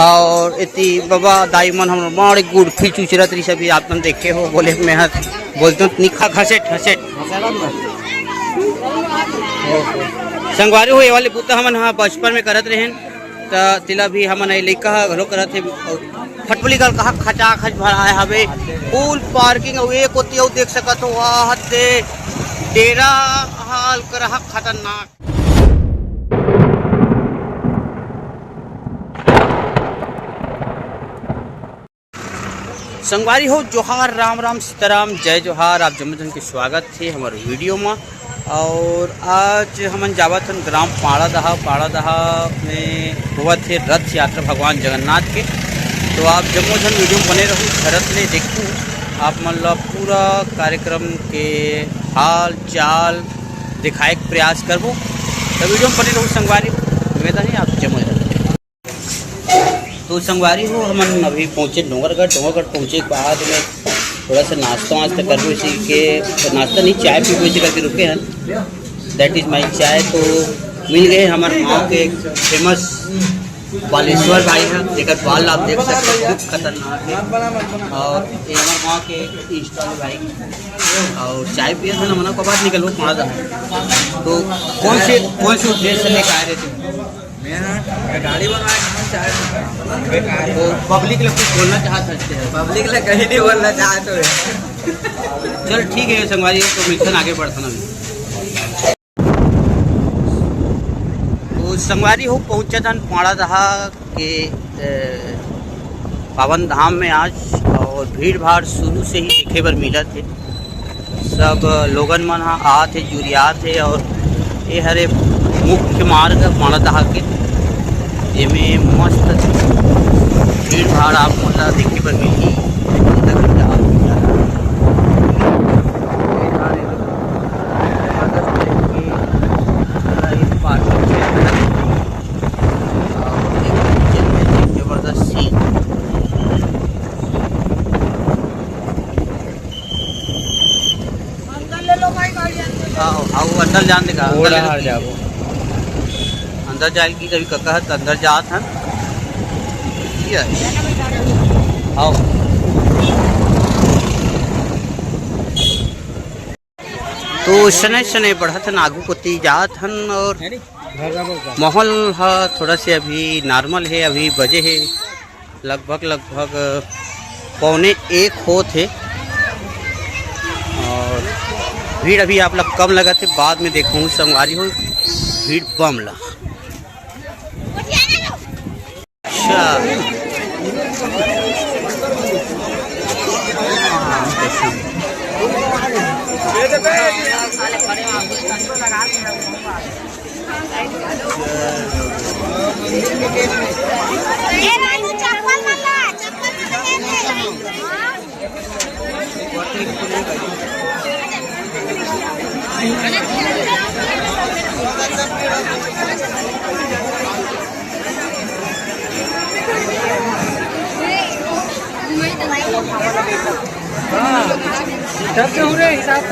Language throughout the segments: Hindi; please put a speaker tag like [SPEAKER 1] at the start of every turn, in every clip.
[SPEAKER 1] और इतनी बाबा दाई मन हम बड़े गुड़ फिर चूचरत रही सभी आप देखे हो बोले मैं बोलते हूँ निखा घसेट घसेट संगवारी हो ये वाले पुता हमन हाँ बचपन में करत रहे तो तिला भी हमन लइका घलो करत है फटफली गल कहा खचा खच भराए हवे फुल पार्किंग और एक होती है देख सकत हो वाह दे डेरा हाल कर खतरनाक। संगवारी हो जोहार राम राम सीताराम जय जोहार आप जमजन के स्वागत थे हमारे वीडियो में। और आज हमन जावत हन ग्राम पाड़ादहा में हुआ थे रथ यात्रा भगवान जगन्नाथ के। तो आप जम्मो जन वीडियो में बने रहूँ भरत ले देखूँ आप मतलब पूरा कार्यक्रम के हाल चाल दिखाए के प्रयास करबो तो वीडियो में बने रहूँ संगवारी निवेदन है आप जम्मो जन। तो संगवारी हो हम अभी पहुँचे डोंगरगढ़ पहुँचे के बाद में थोड़ा सा नाश्ता वास्ता कर लो इसी के नाश्ता नहीं चाय पी इसी करके रुके हैं दैट इज़ माई चाय। तो मिल गए हमारे गाँव के फेमस बालेश्वर भाई हैं जेकर बाल आप देख सकते हैं खूब खतरनाक है। और ये हमारे गाँव के इंस्टॉल भाई और चाय पिए थे ना मना को बात निकलो पड़ा था। तो कौन से उद्देश्य से लेकर आए थे?
[SPEAKER 2] गाड़ी
[SPEAKER 1] तो पब्लिक लोग कुछ बोलना चाहते हैं?
[SPEAKER 2] पब्लिक लोग कहीं नहीं बोलना चाहते हो।
[SPEAKER 1] चल ठीक है संगवारी तो मिशन आगे बढ़ता ना। तो संगवारी हो पहुँचा था पाड़ादहा के पावन धाम में आज और भीड़ भाड़ शुरू से ही दिखे बर मिला थे सब लोगन मन आ थे जुरिया थे। और ये हरे मुख्य मार्ग पाड़ादहा के जिसमें मस्त भीड़ भाड़ आप मतलब देखे पर मिली। जबरदस्त सीन अंदर जान देगा अंदर जाए की कभी ककहत अंदर जात हन आओ। तो शनै बढ़त हन आगू को ती जात हन और माहौल हा थोड़ा से अभी नॉर्मल है। अभी बजे है लगभग 12:45 होते और भीड़ अभी आप लोग कम लगा थे बाद में देखूँ संगवारी हो भीड़ बम ला। हिसाब से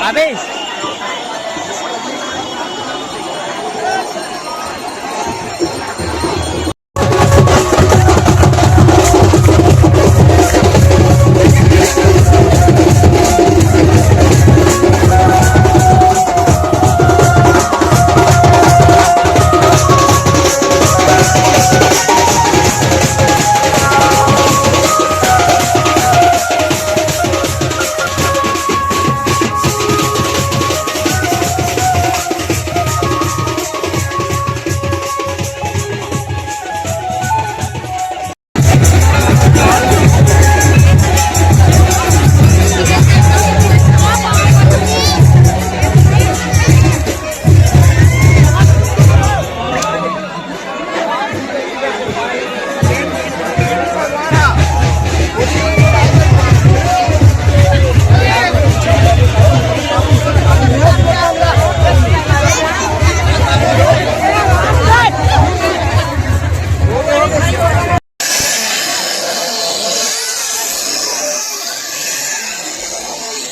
[SPEAKER 1] अबे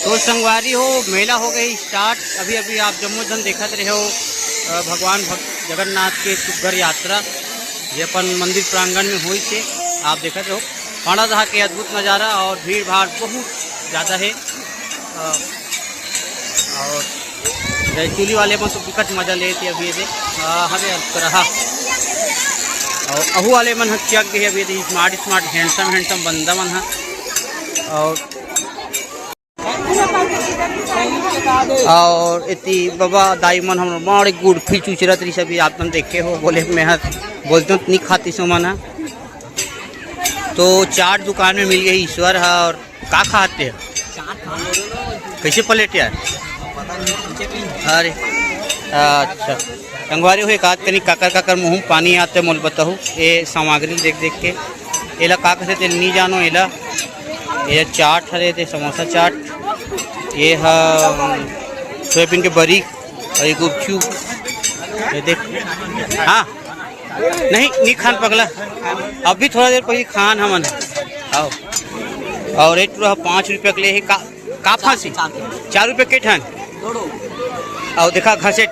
[SPEAKER 1] तो संगवारी हो मेला हो गई स्टार्ट। अभी अभी आप जम्मू देखत रहे हो भगवान जगन्नाथ के सुघर यात्रा ये अपन मंदिर प्रांगण में हुई थे। आप देखते हो पाड़ादहा के अद्भुत नज़ारा और भीड़ भाड़ बहुत ज़्यादा है। और जयचूली वाले में तो बिकट मजा लेते अभी ये हमें रहा और अहू वाले मन चक गए अभी स्मार्ट हैंडसम बंदा मन है। और इतनी बाबा दाई मन हम बड़े गुड़ फी चुचरत रही सभी आप तुम देखे हो। बोले मैं बोलते हूँ नहीं खाती सो मना तो चाट दुकान में मिल गई ईश्वर है। और का खाते हैं कैसे प्लेट यार? अरे अच्छा संगवारी हो एक आध कनी काकर मुँह पानी आते मोल बताओ ये सामग्री देख देख के एला का कहते थे नहीं जानो। एला ये चाट हरे थे समोसा चाट, ये है सोयाबीन के बरी और ये गुपचुप ये देख। हाँ नहीं खान पगला अभी थोड़ा देर पहले खान हमन आओ। और एक पूरा 5 रुपये के लिए का फांसी 4 रुपये के ठन और देखा घसेट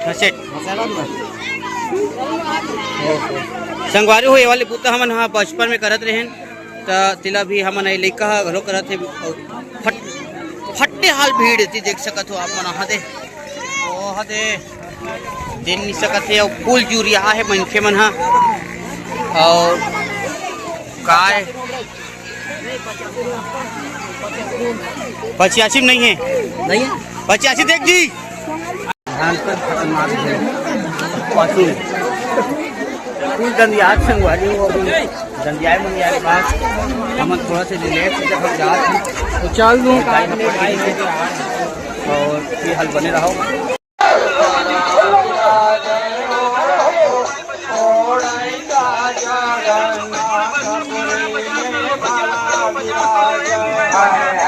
[SPEAKER 1] संगवारी हो ये वाले पुता हमन हाँ बचपन में करत रहे तो तिला भी हमन लैका घरो करत है। फट्टे हाल भीड़ थी देख सकत हो आप मन हदे ओ हदे दिन नहीं सकत है। और फूल जूरिया है मनखे मन हा और काय 85 नहीं है 85 देख जी फूल दंदिया संगवारी हो दंदिया मंदिया के पास हम थोड़ा से रिलैक्स जब हम जाते तो चल दूँ और ये हल बने रहो।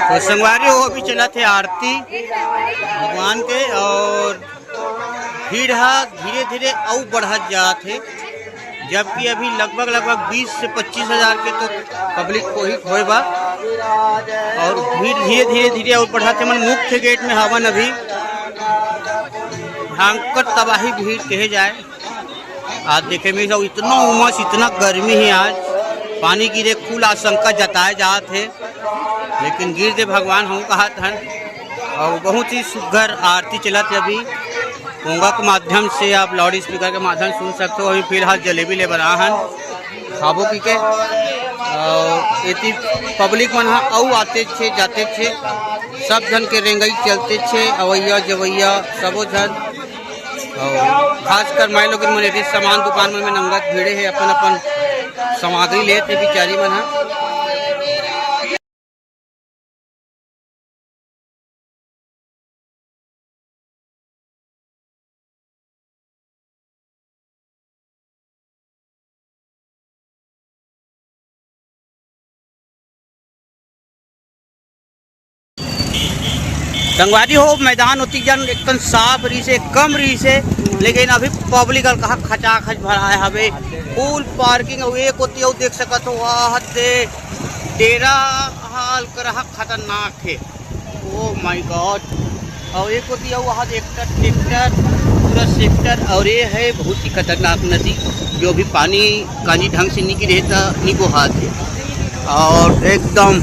[SPEAKER 1] तो संगवारी हो अभी चला थे आरती भगवान के और भीड़ धीरे धीरे और बढ़त जाते जबकि अभी लगभग 20 से 25 हज़ार के तो पब्लिक को ही खोए बा। और भीड़ धीरे धीरे और बढ़ाते मन मुख्य गेट में हवन अभी भयंकर तबाही भीड़ कहे जाए। आज देखे में सब इतना उमस इतना गर्मी है आज पानी गिरे कुल आशंका जताए जाते थे लेकिन गिर दे भगवान हम कहा था। और बहुत ही सुघर आरती चलत है अभी पोंगा के माध्यम से आप लाउड स्पीकर के माध्यम सुन सकते हो। अभी फिलहाल जलेबी ले बना हन खाबो पी के और इतनी पब्लिक मन औ आते थे जाते थे सब जन के रेंगई चलते थे अवैया जवैया सबो जन। और खासकर माई लोग मन सामान दुकान में नंगत भीड़े है अपन अपन सामग्री लेते बेचारी मन हा। संगवारी हो मैदान होती जन एकदम साफ रही से कम रही से लेकिन अभी पब्लिक कहा खचाखच भरा है हवे फुल पार्किंग एक होती है देख सकत हो हदे डेरा हाल कर खतरनाक है। ओ माय गॉड और एक होती है वहाँ ट्रैक्टर पूरा सेक्टर। और ये है बहुत ही खतरनाक नदी जो भी पानी कानी ढंग से नहीं रहता नहीं बहाते। और एकदम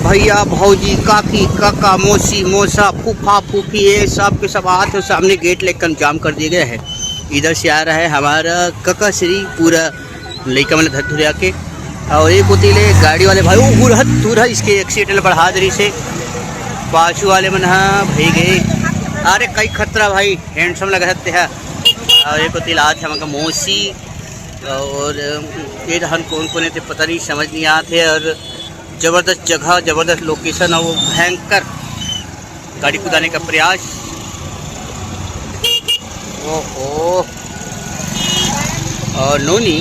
[SPEAKER 1] भैया भौजी काकी काका मौसी मौसा फूफा फूफी ये सब के सब आते सामने गेट लेकर जाम कर दिए गए हैं। इधर से आ रहा है हमारा कका श्री पूरा लड़का मैंने धर के। और एक होती ले गाड़ी वाले भाई वो पूरा इसके एक्सीडेंट बढ़ा दरी से बाजू वाले मन भाई गए। अरे कई खतरा भाई हैंडसम लग सकते हैं। और एक होती आज हम मौसी और ये हन कौन कौन थे पता नहीं समझ नहीं आते। और ज़बरदस्त जगह ज़बरदस्त लोकेशन और भयंकर गाड़ी कुदाने का प्रयास। ओहो और नोनी